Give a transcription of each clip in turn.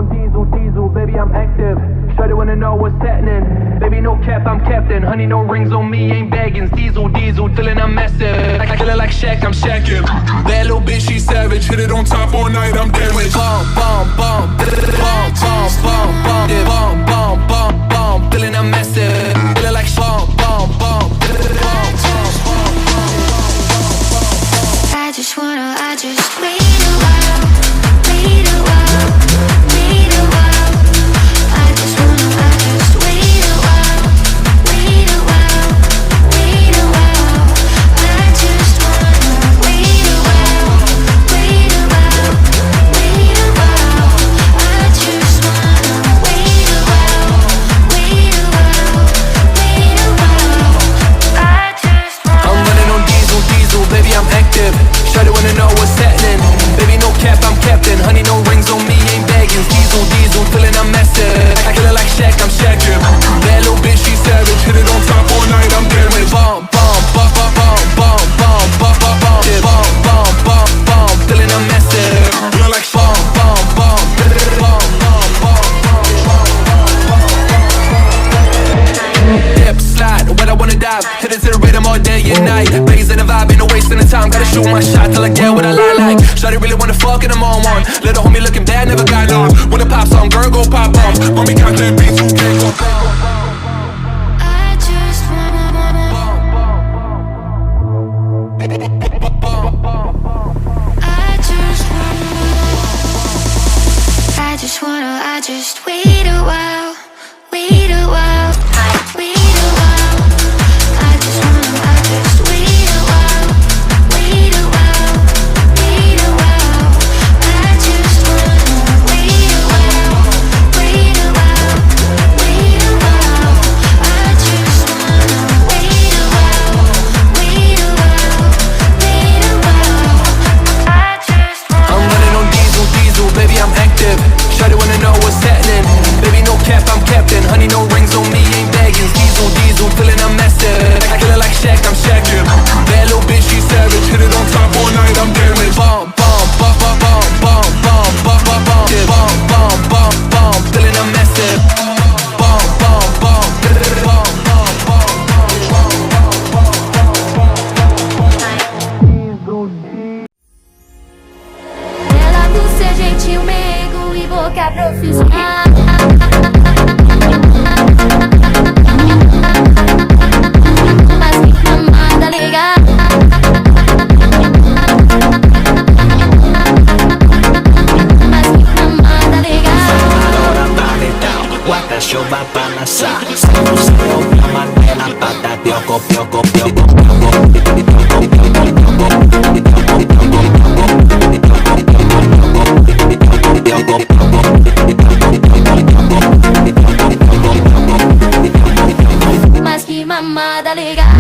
on diesel, diesel, baby, I'm active. Shawty wanna know what's happening. Baby, no cap, I'm captain. Honey, no rings on me, ain't bagging. Diesel, diesel, feeling I'm massive. I kill it like Shaq, I'm Shaqin'. That little bitch, she savage. Hit it on top all night, I'm damaged. Bomb, bomb, bomb, bomb, bomb, bomb, bomb, yeah, bomb, bomb, bomb, bomb, feeling I'm massive. Feeling like bomb, bomb, bomb, bomb, bomb, bomb. I just wait a while, wait a while, wait a while. I just wait a while, wait a while, wait a while. I just wanna wait a while, wait a while, wait a while. I just wanna wait a while, wait a while, wait a while. I just wanna. I'm running on diesel, diesel, baby, I'm active. Shawty wanna know what's happening. Baby, no cap, I'm captain. Honey, no rings on me, ain't bagging. Diesel, diesel, feeling I'm massive. I kill it like Shaq, I'm Shaqin'. That little bitch, she savage. Hit it on top all night, I'm damaged. Bomb, bomb, bomb, bomb, bomb, bomb, bomb, bomb, bomb, yeah, bomb, bomb, bomb, bomb, feeling I'm massive. Feeling like bomb, bomb, bomb, bomb, bomb, bomb. Dip, slide, when I wanna dive. Hit it to the rhythm all day and night. Raising the vibe, ain't no wasting the time. Gotta shoot my shot till I get what I like. Shawty really wanna fuck and I'm on one. Little homie looking bad, never got lost. When the pop song, girl go pop off. When we count that beats, who can't go I just wanna I just wait a while, wait a while, wait a while. I just wait a while, wait a while, wait a while. I just wanna wait a while, wait a while, wait a while. I just wanna wait a while, wait a while, wait a while. I just wanna. I'm running on diesel, diesel, baby, I'm active. Shawty wanna know what's happening. Baby, no cap, I'm captain. Honey, no rings on me, ain't bagging. Diesel, diesel, feeling I'm massive. I kill it like Shaq, I'm Shaqin'. That little bitch, she savage. Hit it on top all night, I'm damaged. Bomb, bomb, bomb, bomb, bomb, bomb, bomb, bomb, bomb, bomb, yeah, bomb, bomb, bomb, bomb, feeling I'm massive. Bomb, bomb, bomb, bomb, bomb, bomb. Ela por ser gentil, meigo e boca profissional. Mas que camada legal. Mas que camada legal. Guarda chuva pra lançar. Saiu seu grama nela, bata pioco, pioco, pioco, Mas que mamada legal.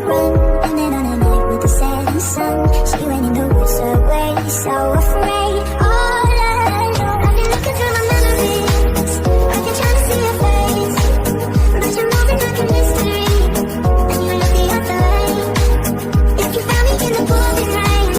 run. And then on a night with the setting sun, she went in the woods away, so afraid.